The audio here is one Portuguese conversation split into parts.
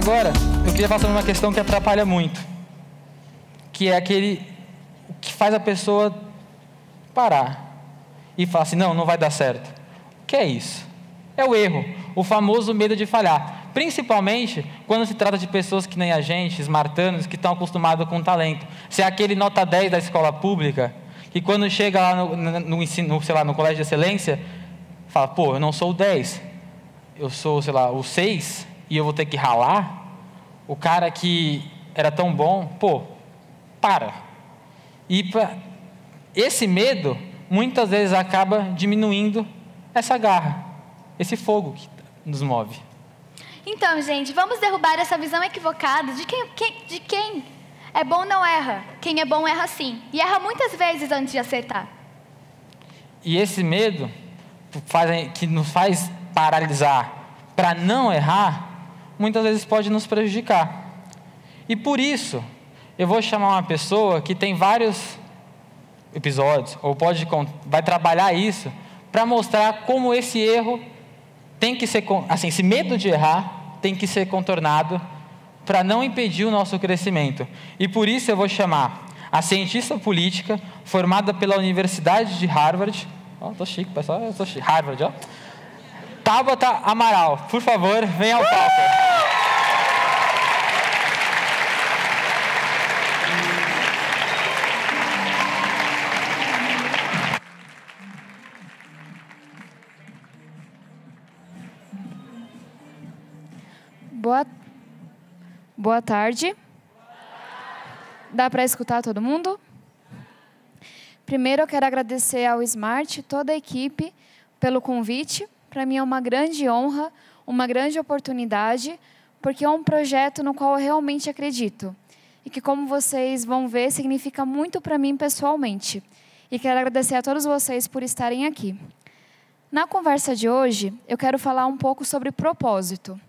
Agora, eu queria falar sobre uma questão que atrapalha muito, que é aquele que faz a pessoa parar e falar assim, não vai dar certo. O que é isso? É o erro, o famoso medo de falhar. Principalmente quando se trata de pessoas que nem a gente, esmartanos, que estão acostumados com talento. Se é aquele nota 10 da escola pública, que quando chega lá no ensino, sei lá, no colégio de excelência, fala, pô, eu não sou o 10, eu sou, sei lá, o 6, e eu vou ter que ralar. O cara que era tão bom, pô, para. E esse medo, muitas vezes acaba diminuindo essa garra, esse fogo que nos move. Então, gente, vamos derrubar essa visão equivocada de quem é bom não erra. Quem é bom erra sim. E erra muitas vezes antes de acertar. E esse medo que nos faz paralisar para não errar, muitas vezes pode nos prejudicar. E por isso, eu vou chamar uma pessoa que tem vários episódios, ou vai trabalhar isso, para mostrar como esse erro tem que ser, assim, esse medo de errar tem que ser contornado para não impedir o nosso crescimento. E por isso eu vou chamar a cientista política formada pela Universidade de Harvard, tô chique, pessoal, eu sou chique, Harvard, Tabata Amaral, por favor, venha ao palco. Boa tarde. Dá para escutar todo mundo? Primeiro eu quero agradecer ao Smart e toda a equipe pelo convite. Para mim é uma grande honra, uma grande oportunidade, porque é um projeto no qual eu realmente acredito. E que, como vocês vão ver, significa muito para mim pessoalmente. E quero agradecer a todos vocês por estarem aqui. Na conversa de hoje, eu quero falar um pouco sobre propósito.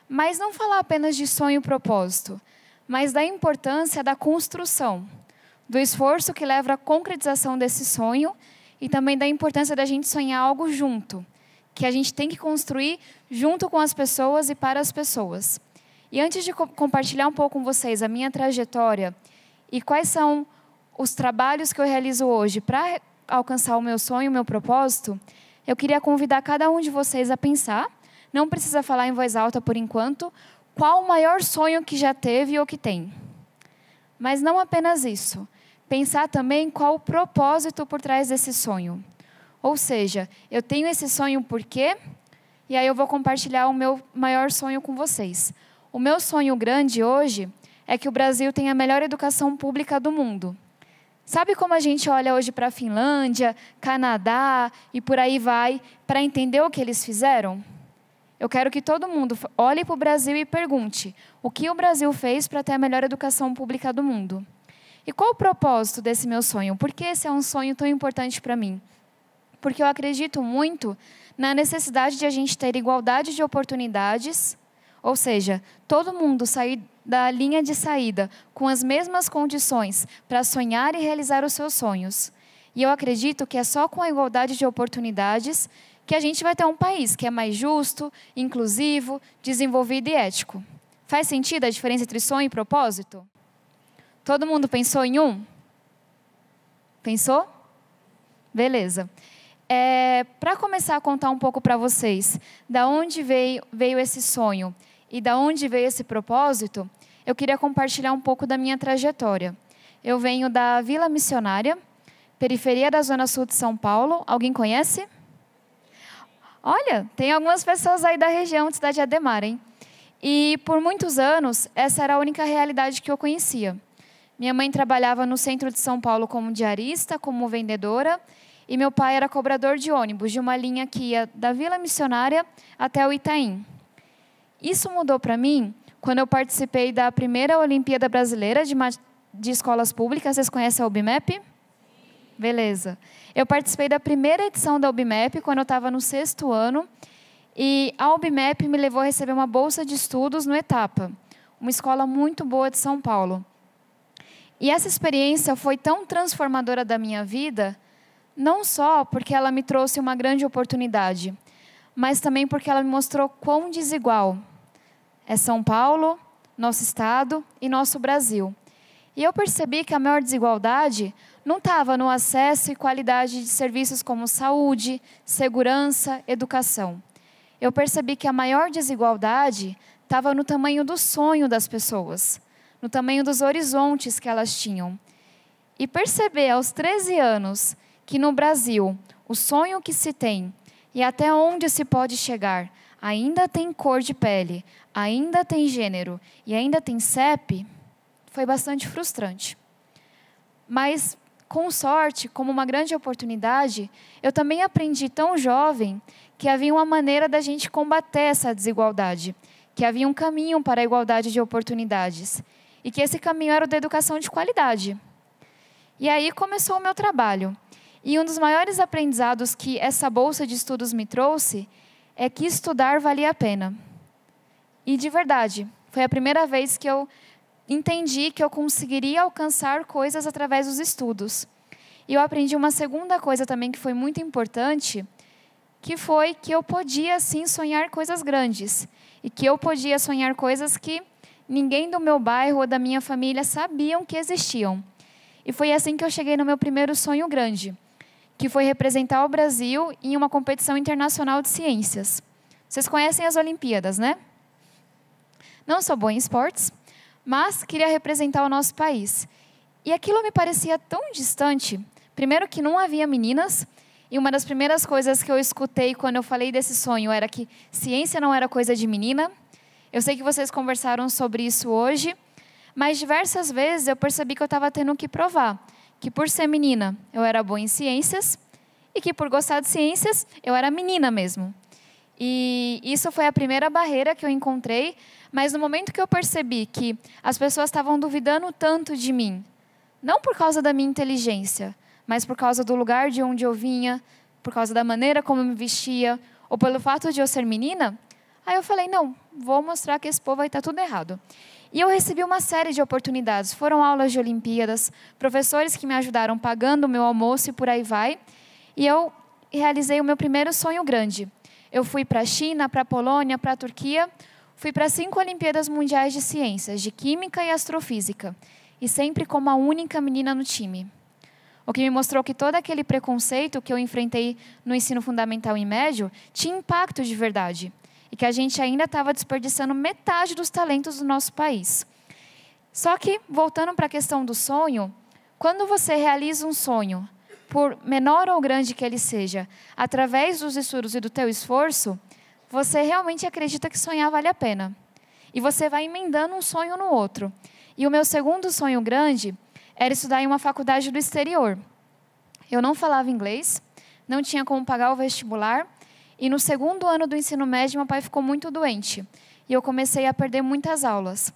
Mas não falar apenas de sonho e propósito, mas da importância da construção, do esforço que leva à concretização desse sonho e também da importância da gente sonhar algo junto, que a gente tem que construir junto com as pessoas e para as pessoas. E antes de compartilhar um pouco com vocês a minha trajetória e quais são os trabalhos que eu realizo hoje para alcançar o meu sonho, o meu propósito, eu queria convidar cada um de vocês a pensar. Não precisa falar em voz alta por enquanto, qual o maior sonho que já teve ou que tem. Mas não apenas isso. Pensar também qual o propósito por trás desse sonho. Ou seja, eu tenho esse sonho por quê? E aí eu vou compartilhar o meu maior sonho com vocês. O meu sonho grande hoje é que o Brasil tenha a melhor educação pública do mundo. Sabe como a gente olha hoje para a Finlândia, Canadá e por aí vai, para entender o que eles fizeram? Eu quero que todo mundo olhe para o Brasil e pergunte o que o Brasil fez para ter a melhor educação pública do mundo. E qual o propósito desse meu sonho? Por que esse é um sonho tão importante para mim? Porque eu acredito muito na necessidade de a gente ter igualdade de oportunidades, ou seja, todo mundo sair da linha de saída com as mesmas condições para sonhar e realizar os seus sonhos. E eu acredito que é só com a igualdade de oportunidades que a gente vai ter um país que é mais justo, inclusivo, desenvolvido e ético. Faz sentido a diferença entre sonho e propósito? Todo mundo pensou em um? Pensou? Beleza. Para começar a contar um pouco para vocês da onde veio esse sonho e da onde veio esse propósito, eu queria compartilhar um pouco da minha trajetória. Eu venho da Vila Missionária, periferia da Zona Sul de São Paulo. Alguém conhece? Olha, tem algumas pessoas aí da região de Cidade Ademar, hein? E por muitos anos, essa era a única realidade que eu conhecia. Minha mãe trabalhava no centro de São Paulo como diarista, como vendedora, e meu pai era cobrador de ônibus, de uma linha que ia da Vila Missionária até o Itaim. Isso mudou para mim quando eu participei da primeira Olimpíada Brasileira de Escolas Públicas. Vocês conhecem a UBMEP? Beleza. Eu participei da primeira edição da UBMEP quando eu estava no 6º ano, e a UBMEP me levou a receber uma bolsa de estudos no Etapa, uma escola muito boa de São Paulo. E essa experiência foi tão transformadora da minha vida, não só porque ela me trouxe uma grande oportunidade, mas também porque ela me mostrou quão desigual é São Paulo, nosso estado e nosso Brasil. E eu percebi que a maior desigualdade não estava no acesso e qualidade de serviços como saúde, segurança, educação. Eu percebi que a maior desigualdade estava no tamanho do sonho das pessoas, no tamanho dos horizontes que elas tinham. E perceber aos 13 anos que no Brasil o sonho que se tem e até onde se pode chegar ainda tem cor de pele, ainda tem gênero e ainda tem CEP, foi bastante frustrante. Mas, com sorte, como uma grande oportunidade, eu também aprendi tão jovem que havia uma maneira da gente combater essa desigualdade, que havia um caminho para a igualdade de oportunidades e que esse caminho era o da educação de qualidade. E aí começou o meu trabalho. E um dos maiores aprendizados que essa bolsa de estudos me trouxe é que estudar valia a pena. E de verdade, foi a primeira vez que eu entendi que eu conseguiria alcançar coisas através dos estudos. E eu aprendi uma segunda coisa também que foi muito importante, que foi que eu podia sim sonhar coisas grandes. E que eu podia sonhar coisas que ninguém do meu bairro ou da minha família sabiam que existiam. E foi assim que eu cheguei no meu primeiro sonho grande, que foi representar o Brasil em uma competição internacional de ciências. Vocês conhecem as Olimpíadas, né? Não sou boa em esportes, mas queria representar o nosso país. E aquilo me parecia tão distante. Primeiro que não havia meninas, e uma das primeiras coisas que eu escutei quando eu falei desse sonho era que ciência não era coisa de menina. Eu sei que vocês conversaram sobre isso hoje, mas diversas vezes eu percebi que eu estava tendo que provar que por ser menina eu era boa em ciências e que por gostar de ciências eu era menina mesmo. E isso foi a primeira barreira que eu encontrei, mas no momento que eu percebi que as pessoas estavam duvidando tanto de mim, não por causa da minha inteligência, mas por causa do lugar de onde eu vinha, por causa da maneira como eu me vestia, ou pelo fato de eu ser menina, aí eu falei, não, vou mostrar que esse povo aí está tudo errado. E eu recebi uma série de oportunidades. Foram aulas de Olimpíadas, professores que me ajudaram pagando o meu almoço e por aí vai. E eu realizei o meu primeiro sonho grande. Eu fui para a China, para a Polônia, para a Turquia. Fui para 5 Olimpíadas Mundiais de Ciências, de Química e Astrofísica. E sempre como a única menina no time. O que me mostrou que todo aquele preconceito que eu enfrentei no ensino fundamental e médio tinha impacto de verdade. E que a gente ainda estava desperdiçando metade dos talentos do nosso país. Só que, voltando para a questão do sonho, quando você realiza um sonho, por menor ou grande que ele seja, através dos estudos e do teu esforço, você realmente acredita que sonhar vale a pena. E você vai emendando um sonho no outro. E o meu segundo sonho grande era estudar em uma faculdade do exterior. Eu não falava inglês, não tinha como pagar o vestibular, e no segundo ano do ensino médio, meu pai ficou muito doente. E eu comecei a perder muitas aulas.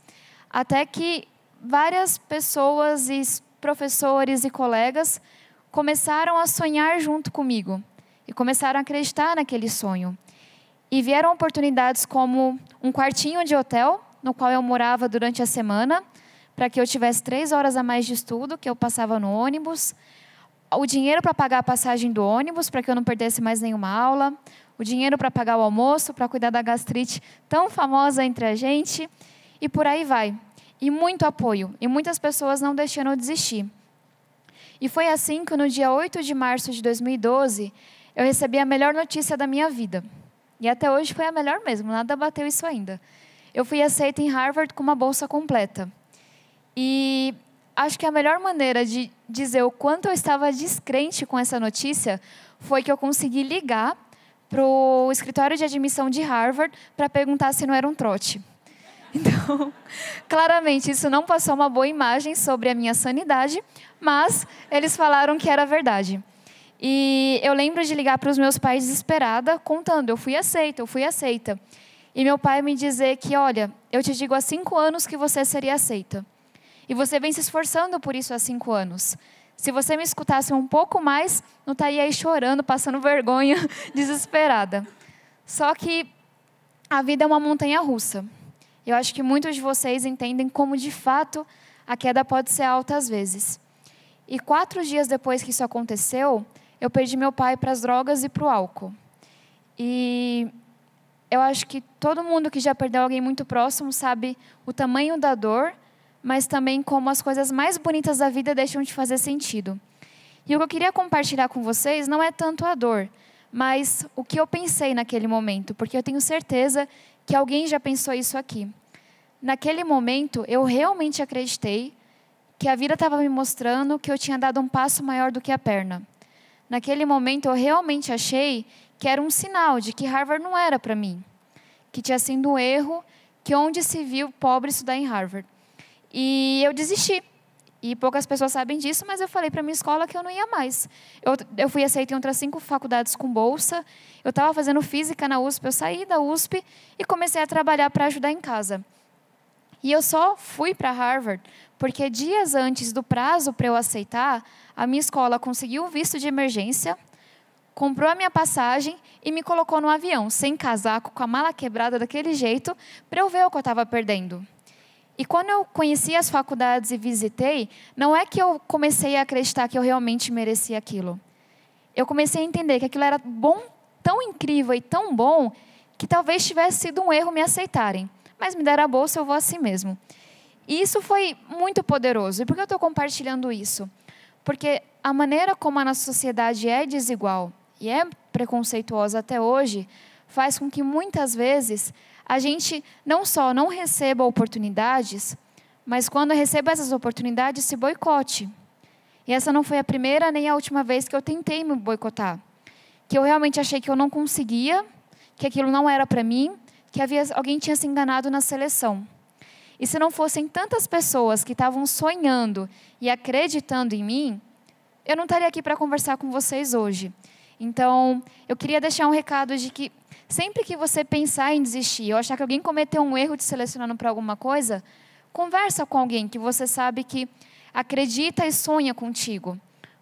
Até que várias pessoas, e professores e colegas começaram a sonhar junto comigo. E começaram a acreditar naquele sonho. E vieram oportunidades como um quartinho de hotel, no qual eu morava durante a semana, para que eu tivesse 3 horas a mais de estudo, que eu passava no ônibus. O dinheiro para pagar a passagem do ônibus, para que eu não perdesse mais nenhuma aula. O dinheiro para pagar o almoço, para cuidar da gastrite tão famosa entre a gente, e por aí vai. E muito apoio, e muitas pessoas não deixando eu desistir. E foi assim que no dia 8 de março de 2012, eu recebi a melhor notícia da minha vida. E até hoje foi a melhor mesmo, nada bateu isso ainda. Eu fui aceita em Harvard com uma bolsa completa. E acho que a melhor maneira de dizer o quanto eu estava descrente com essa notícia foi que eu consegui ligar para o escritório de admissão de Harvard para perguntar se não era um trote. Então, claramente, isso não passou uma boa imagem sobre a minha sanidade, mas eles falaram que era verdade. E eu lembro de ligar para os meus pais desesperada, contando, eu fui aceita. E meu pai me dizer que, olha, eu te digo há 5 anos que você seria aceita. E você vem se esforçando por isso há 5 anos. Se você me escutasse um pouco mais, não estaria aí chorando, passando vergonha, desesperada. Só que a vida é uma montanha-russa. Eu acho que muitos de vocês entendem como, de fato, a queda pode ser alta às vezes. E 4 dias depois que isso aconteceu, eu perdi meu pai para as drogas e para o álcool. E eu acho que todo mundo que já perdeu alguém muito próximo sabe o tamanho da dor, mas também como as coisas mais bonitas da vida deixam de fazer sentido. E o que eu queria compartilhar com vocês não é tanto a dor, mas o que eu pensei naquele momento, porque eu tenho certeza que alguém já pensou isso aqui. Naquele momento, eu realmente acreditei que a vida estava me mostrando que eu tinha dado um passo maior do que a perna. Naquele momento, eu realmente achei que era um sinal de que Harvard não era para mim, que tinha sido um erro, que onde se viu pobre estudar em Harvard. E eu desisti. E poucas pessoas sabem disso, mas eu falei para minha escola que eu não ia mais. Eu fui aceita em outras 5 faculdades com bolsa. Eu estava fazendo física na USP, eu saí da USP e comecei a trabalhar para ajudar em casa. E eu só fui para Harvard porque dias antes do prazo para eu aceitar, a minha escola conseguiu o visto de emergência, comprou a minha passagem e me colocou no avião, sem casaco, com a mala quebrada daquele jeito, para eu ver o que eu estava perdendo. E quando eu conheci as faculdades e visitei, não é que eu comecei a acreditar que eu realmente merecia aquilo. Eu comecei a entender que aquilo era bom, tão incrível e tão bom, que talvez tivesse sido um erro me aceitarem. Mas me deram a bolsa, eu vou assim mesmo. E isso foi muito poderoso. E por que eu estou compartilhando isso? Porque a maneira como a nossa sociedade é desigual e é preconceituosa até hoje, faz com que muitas vezes a gente não só não receba oportunidades, mas quando receba essas oportunidades, se boicote. E essa não foi a primeira nem a última vez que eu tentei me boicotar. Que eu realmente achei que eu não conseguia, que aquilo não era para mim, que alguém tinha se enganado na seleção. E se não fossem tantas pessoas que estavam sonhando e acreditando em mim, eu não estaria aqui para conversar com vocês hoje. Então, eu queria deixar um recado de que sempre que você pensar em desistir, ou achar que alguém cometeu um erro te selecionando para alguma coisa, conversa com alguém que você sabe que acredita e sonha contigo.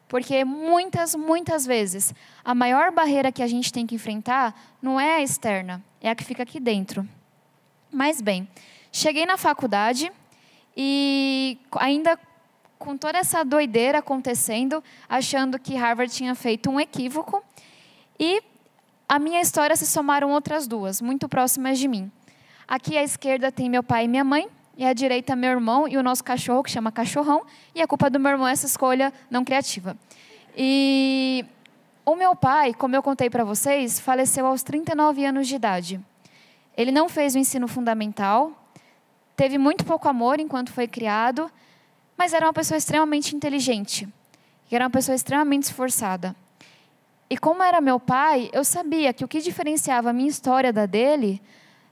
Porque muitas vezes, a maior barreira que a gente tem que enfrentar não é a externa, é a que fica aqui dentro. Mas bem, cheguei na faculdade e ainda com toda essa doideira acontecendo, achando que Harvard tinha feito um equívoco, e a minha história se somaram outras 2, muito próximas de mim. Aqui à esquerda tem meu pai e minha mãe, e à direita meu irmão e o nosso cachorro, que chama Cachorrão, e a culpa do meu irmão é essa escolha não criativa. E o meu pai, como eu contei para vocês, faleceu aos 39 anos de idade. Ele não fez o ensino fundamental, teve muito pouco amor enquanto foi criado, mas era uma pessoa extremamente inteligente, e era uma pessoa extremamente esforçada. E como era meu pai, eu sabia que o que diferenciava a minha história da dele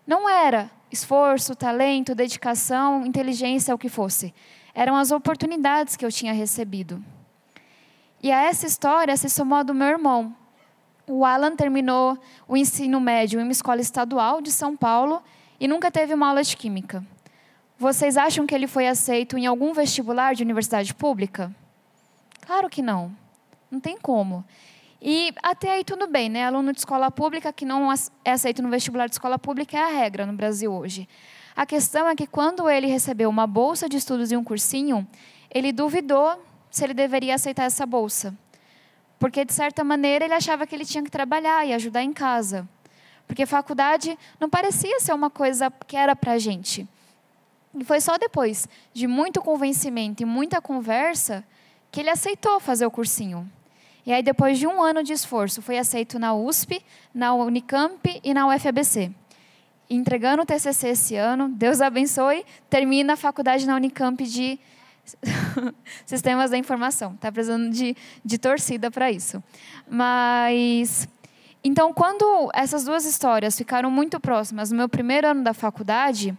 não era esforço, talento, dedicação, inteligência, o que fosse. Eram as oportunidades que eu tinha recebido. E a essa história se somou a do meu irmão. O Alan terminou o ensino médio em uma escola estadual de São Paulo e nunca teve uma aula de química. Vocês acham que ele foi aceito em algum vestibular de universidade pública? Claro que não. Não tem como. E até aí tudo bem, né? Aluno de escola pública que não é aceito no vestibular de escola pública é a regra no Brasil hoje. A questão é que quando ele recebeu uma bolsa de estudos e um cursinho, ele duvidou se ele deveria aceitar essa bolsa. Porque, de certa maneira, ele achava que ele tinha que trabalhar e ajudar em casa. Porque faculdade não parecia ser uma coisa que era para a gente. E foi só depois de muito convencimento e muita conversa que ele aceitou fazer o cursinho. E aí, depois de 1 ano de esforço, foi aceito na USP, na Unicamp e na UFABC. Entregando o TCC esse ano, Deus abençoe, termina a faculdade na Unicamp de Sistemas da Informação. Está precisando de torcida para isso. Mas, então, quando essas 2 histórias ficaram muito próximas no meu primeiro ano da faculdade,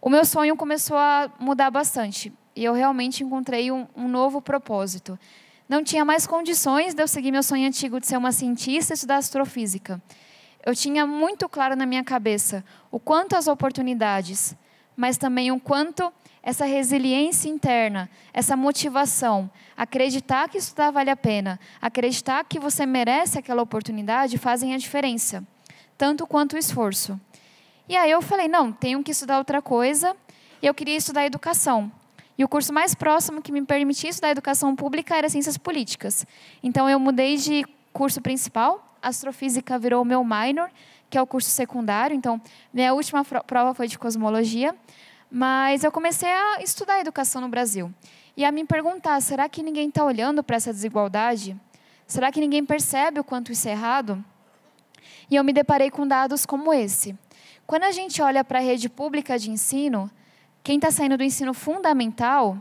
o meu sonho começou a mudar bastante. E eu realmente encontrei um novo propósito. Não tinha mais condições de eu seguir meu sonho antigo de ser uma cientista e estudar astrofísica. Eu tinha muito claro na minha cabeça o quanto as oportunidades, mas também o quanto essa resiliência interna, essa motivação, acreditar que estudar vale a pena, acreditar que você merece aquela oportunidade, fazem a diferença, tanto quanto o esforço. E aí eu falei, não, tenho que estudar outra coisa, e eu queria estudar educação. E o curso mais próximo que me permitia estudar educação pública era Ciências Políticas. Então, eu mudei de curso principal, Astrofísica virou o meu minor, que é o curso secundário. Então, minha última prova foi de cosmologia, mas eu comecei a estudar educação no Brasil. E a me perguntar, será que ninguém está olhando para essa desigualdade? Será que ninguém percebe o quanto isso é errado? E eu me deparei com dados como esse. Quando a gente olha para a rede pública de ensino, quem está saindo do ensino fundamental,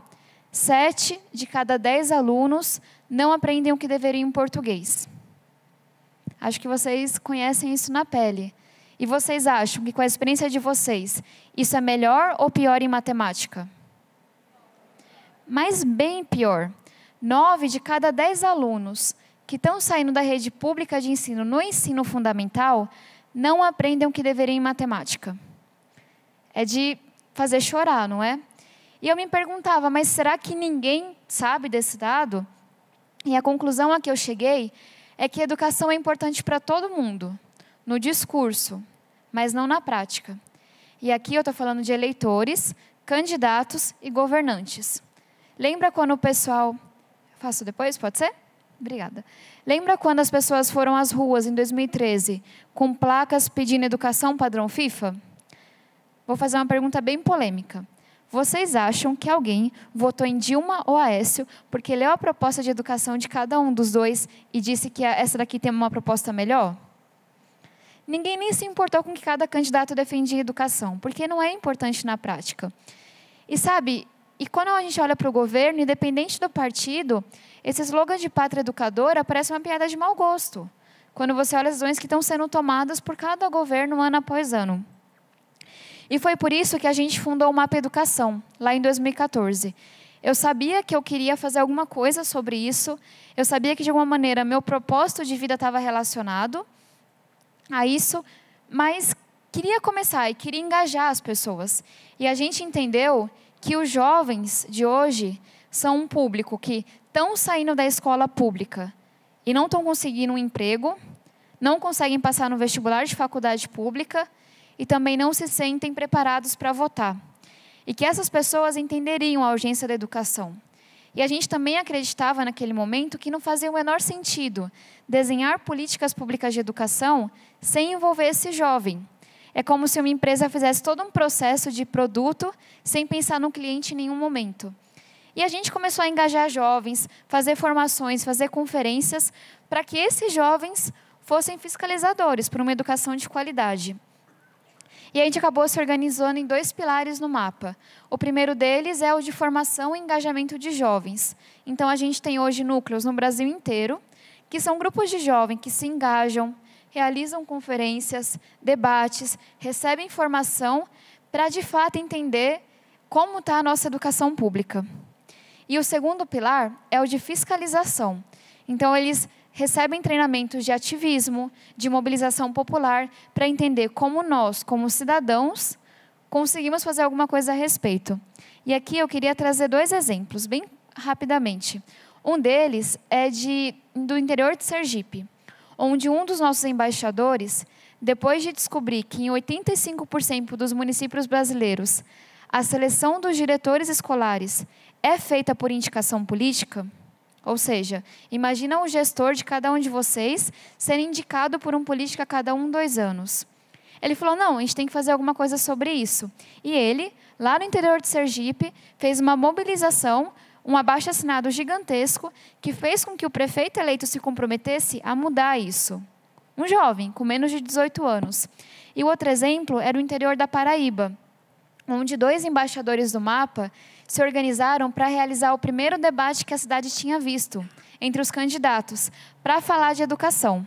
7 de cada 10 alunos não aprendem o que deveriam em português. Acho que vocês conhecem isso na pele. E vocês acham que, com a experiência de vocês, isso é melhor ou pior em matemática? Mas bem pior. 9 de cada 10 alunos que estão saindo da rede pública de ensino no ensino fundamental não aprendem o que deveriam em matemática. É de fazer chorar, não é? E eu me perguntava, mas será que ninguém sabe desse dado? E a conclusão a que eu cheguei é que a educação é importante para todo mundo, no discurso, mas não na prática. E aqui eu estou falando de eleitores, candidatos e governantes. Lembra quando o pessoal... Faço depois, pode ser? Obrigada. Lembra quando as pessoas foram às ruas em 2013 com placas pedindo educação padrão FIFA? Vou fazer uma pergunta bem polêmica. Vocês acham que alguém votou em Dilma ou Aécio porque leu a proposta de educação de cada um dos dois e disse que essa daqui tem uma proposta melhor? Ninguém nem se importou com que cada candidato defendia educação, porque não é importante na prática. E sabe, quando a gente olha para o governo, independente do partido, esse slogan de pátria educadora parece uma piada de mau gosto, quando você olha as decisões que estão sendo tomadas por cada governo ano após ano. E foi por isso que a gente fundou o Mapa Educação, lá em 2014. Eu sabia que eu queria fazer alguma coisa sobre isso, eu sabia que, de alguma maneira, meu propósito de vida estava relacionado a isso, mas queria começar e queria engajar as pessoas. E a gente entendeu que os jovens de hoje são um público que estão saindo da escola pública e não estão conseguindo um emprego, não conseguem passar no vestibular de faculdade pública e também não se sentem preparados para votar. E que essas pessoas entenderiam a urgência da educação. E a gente também acreditava naquele momento que não fazia o menor sentido desenhar políticas públicas de educação sem envolver esse jovem. É como se uma empresa fizesse todo um processo de produto sem pensar no cliente em nenhum momento. E a gente começou a engajar jovens, fazer formações, fazer conferências, para que esses jovens fossem fiscalizadores por uma educação de qualidade. E a gente acabou se organizando em 2 pilares no mapa. O primeiro deles é o de formação e engajamento de jovens. Então, a gente tem hoje núcleos no Brasil inteiro, que são grupos de jovens que se engajam, realizam conferências, debates, recebem formação para, de fato, entender como está a nossa educação pública. E o segundo pilar é o de fiscalização. Então, eles recebem treinamentos de ativismo, de mobilização popular, para entender como nós, como cidadãos, conseguimos fazer alguma coisa a respeito. E aqui eu queria trazer 2 exemplos, bem rapidamente. Um deles é do interior de Sergipe, onde um dos nossos embaixadores, depois de descobrir que em 85% dos municípios brasileiros, a seleção dos diretores escolares é feita por indicação política. Ou seja, imagina o gestor de cada um de vocês sendo indicado por um político a cada 2 anos. Ele falou, não, a gente tem que fazer alguma coisa sobre isso. E ele, lá no interior de Sergipe, fez uma mobilização, um abaixo-assinado gigantesco, que fez com que o prefeito eleito se comprometesse a mudar isso. Um jovem, com menos de 18 anos. E o outro exemplo era o interior da Paraíba, onde 2 embaixadores do MAPA se organizaram para realizar o primeiro debate que a cidade tinha visto entre os candidatos, para falar de educação.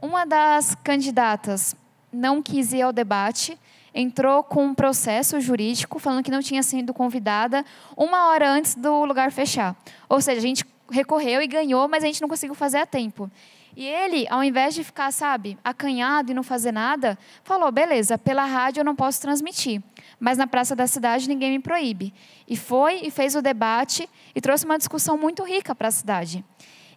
Uma das candidatas não quis ir ao debate, entrou com um processo jurídico, falando que não tinha sido convidada 1 hora antes do lugar fechar. Ou seja, a gente recorreu e ganhou, mas a gente não conseguiu fazer a tempo. E ele, ao invés de ficar, acanhado e não fazer nada, falou, beleza, pela rádio eu não posso transmitir, mas na praça da cidade ninguém me proíbe. E foi e fez o debate e trouxe uma discussão muito rica para a cidade.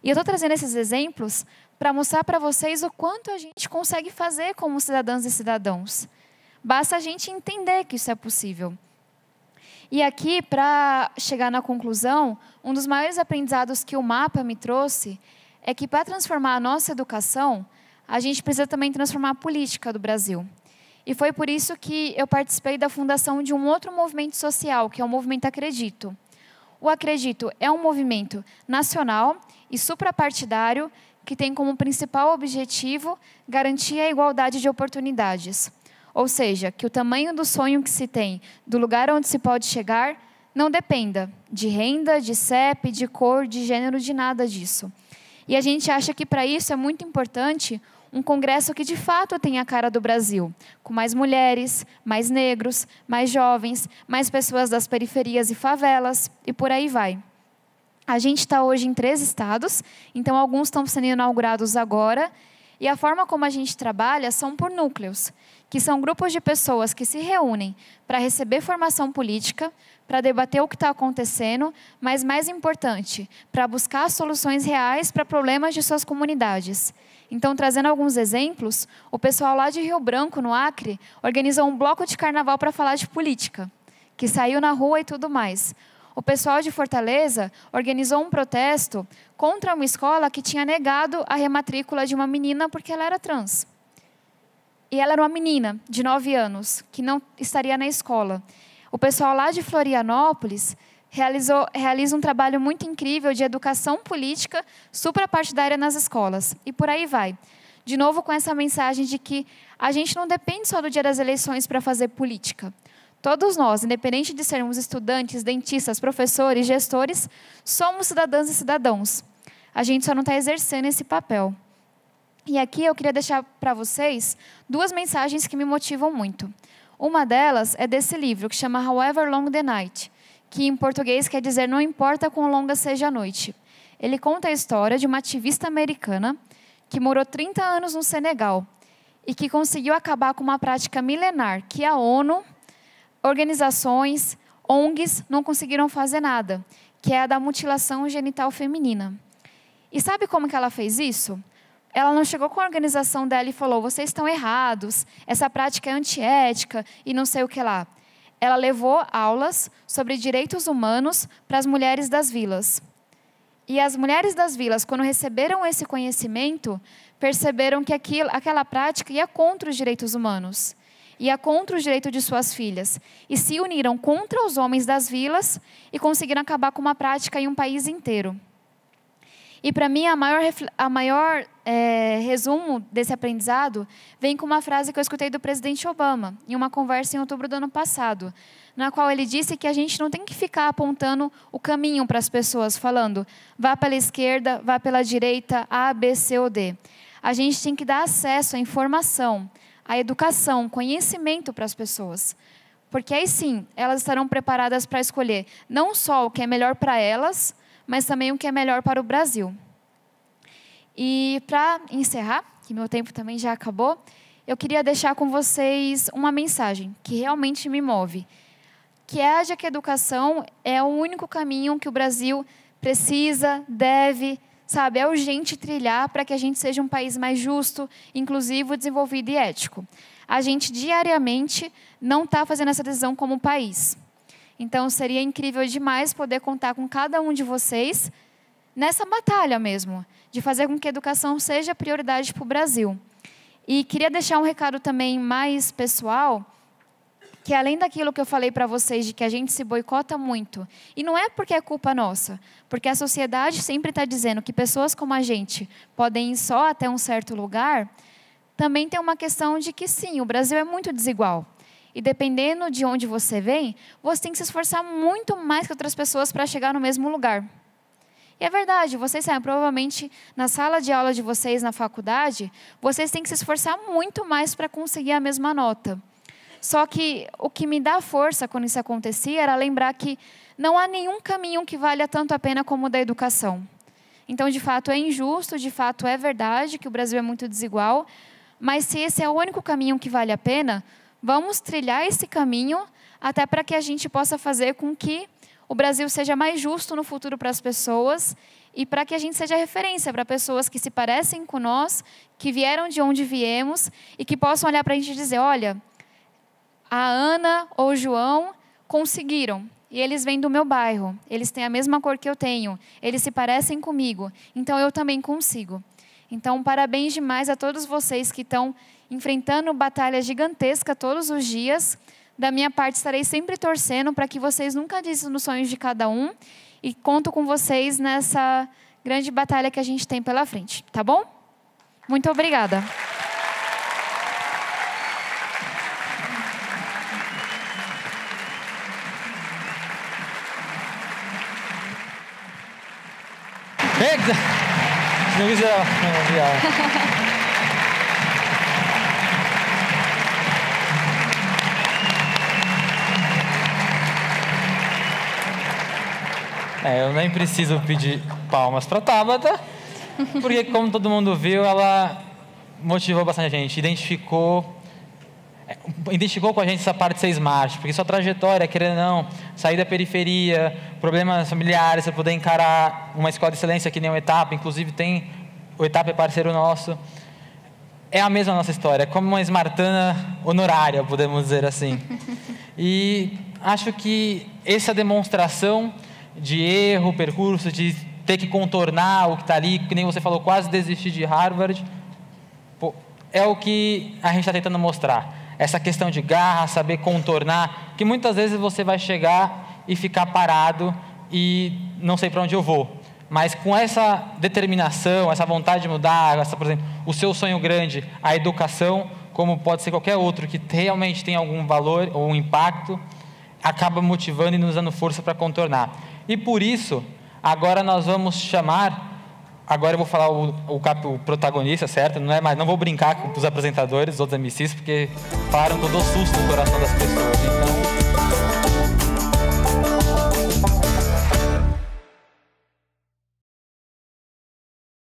E eu estou trazendo esses exemplos para mostrar para vocês o quanto a gente consegue fazer como cidadãs e cidadãos. Basta a gente entender que isso é possível. E aqui, para chegar na conclusão, um dos maiores aprendizados que o MAPA me trouxe é que, para transformar a nossa educação, a gente precisa também transformar a política do Brasil. E foi por isso que eu participei da fundação de um outro movimento social, que é o Movimento Acredito. O Acredito é um movimento nacional e suprapartidário que tem como principal objetivo garantir a igualdade de oportunidades. Ou seja, que o tamanho do sonho que se tem, do lugar onde se pode chegar, não dependa de renda, de CEP, de cor, de gênero, de nada disso. E a gente acha que para isso é muito importante um congresso que de fato tenha a cara do Brasil, com mais mulheres, mais negros, mais jovens, mais pessoas das periferias e favelas, e por aí vai. A gente está hoje em 3 estados, então alguns estão sendo inaugurados agora, e a forma como a gente trabalha são por núcleos, que são grupos de pessoas que se reúnem para receber formação política, para debater o que está acontecendo, mas mais importante, para buscar soluções reais para problemas de suas comunidades. Então, trazendo alguns exemplos, o pessoal lá de Rio Branco, no Acre, organizou um bloco de carnaval para falar de política, que saiu na rua e tudo mais. O pessoal de Fortaleza organizou um protesto contra uma escola que tinha negado a rematrícula de uma menina porque ela era trans. E ela era uma menina de 9 anos, que não estaria na escola. O pessoal lá de Florianópolis realiza um trabalho muito incrível de educação política suprapartidária nas escolas. E por aí vai. De novo com essa mensagem de que a gente não depende só do dia das eleições para fazer política. Todos nós, independente de sermos estudantes, dentistas, professores, gestores, somos cidadãs e cidadãos. A gente só não está exercendo esse papel. E aqui eu queria deixar para vocês 2 mensagens que me motivam muito. Uma delas é desse livro, que chama However Long the Night, que em português quer dizer não importa quão longa seja a noite. Ele conta a história de uma ativista americana que morou 30 anos no Senegal e que conseguiu acabar com uma prática milenar que a ONU, organizações, ONGs não conseguiram fazer nada, que é a da mutilação genital feminina. E sabe como que ela fez isso? Ela não chegou com a organização dela e falou, vocês estão errados, essa prática é antiética e não sei o que lá. Ela levou aulas sobre direitos humanos para as mulheres das vilas. E as mulheres das vilas, quando receberam esse conhecimento, perceberam que aquela prática ia contra os direitos humanos, ia contra o direito de suas filhas. E se uniram contra os homens das vilas e conseguiram acabar com uma prática em um país inteiro. E para mim, a maior resumo desse aprendizado vem com uma frase que eu escutei do presidente Obama, em uma conversa em outubro do ano passado, na qual ele disse que a gente não tem que ficar apontando o caminho para as pessoas, falando, vá pela esquerda, vá pela direita, A, B, C ou D. A gente tem que dar acesso à informação, à educação, conhecimento para as pessoas. Porque aí sim, elas estarão preparadas para escolher não só o que é melhor para elas, mas também o que é melhor para o Brasil. E para encerrar, que meu tempo também já acabou, eu queria deixar com vocês uma mensagem que realmente me move, que é a de que a educação é o único caminho que o Brasil precisa, deve, é urgente trilhar para que a gente seja um país mais justo, inclusivo, desenvolvido e ético. A gente diariamente não está fazendo essa decisão como país. Então, seria incrível demais poder contar com cada um de vocês nessa batalha mesmo, de fazer com que a educação seja prioridade para o Brasil. E queria deixar um recado também mais pessoal, que além daquilo que eu falei para vocês, de que a gente se boicota muito, e não é porque é culpa nossa, porque a sociedade sempre está dizendo que pessoas como a gente podem ir só até um certo lugar, também tem uma questão de que sim, o Brasil é muito desigual. E dependendo de onde você vem, você tem que se esforçar muito mais que outras pessoas para chegar no mesmo lugar. E é verdade, vocês sabem, provavelmente na sala de aula de vocês na faculdade, vocês têm que se esforçar muito mais para conseguir a mesma nota. Só que o que me dá força quando isso acontecia era lembrar que não há nenhum caminho que valha tanto a pena como o da educação. Então, de fato, é injusto, de fato, é verdade que o Brasil é muito desigual, mas se esse é o único caminho que vale a pena, vamos trilhar esse caminho até para que a gente possa fazer com que o Brasil seja mais justo no futuro para as pessoas e para que a gente seja referência para pessoas que se parecem com nós, que vieram de onde viemos e que possam olhar para a gente e dizer, olha, a Ana ou o João conseguiram e eles vêm do meu bairro, eles têm a mesma cor que eu tenho, eles se parecem comigo, então eu também consigo. Então, parabéns demais a todos vocês que estão enfrentando batalha gigantesca todos os dias. Da minha parte, estarei sempre torcendo para que vocês nunca desistam dos sonhos de cada um e conto com vocês nessa grande batalha que a gente tem pela frente, tá bom? Muito obrigada. Se não quiser, eu nem preciso pedir palmas para a Tabata, porque, como todo mundo viu, ela motivou bastante a gente, identificou com a gente essa parte de ser smart, porque sua trajetória, querendo ou não, sair da periferia, problemas familiares, você poder encarar uma escola de excelência que nem o Etapa, inclusive o Etapa é parceiro nosso, é a mesma nossa história, como uma smartana honorária, podemos dizer assim. E acho que essa demonstração de erro, percurso, de ter que contornar o que está ali, que nem você falou, quase desistir de Harvard, é o que a gente está tentando mostrar. Essa questão de garra, saber contornar, que muitas vezes você vai chegar e ficar parado e não sei para onde eu vou. Mas com essa determinação, essa vontade de mudar, por exemplo, o seu sonho grande, a educação, como pode ser qualquer outro que realmente tem algum valor ou um impacto, acaba motivando e nos dando força para contornar. E por isso, agora nós vamos chamar... Agora eu vou falar o protagonista, certo? Não vou brincar com os apresentadores, os outros MCs, porque falaram que eu dou susto no coração das pessoas. Então...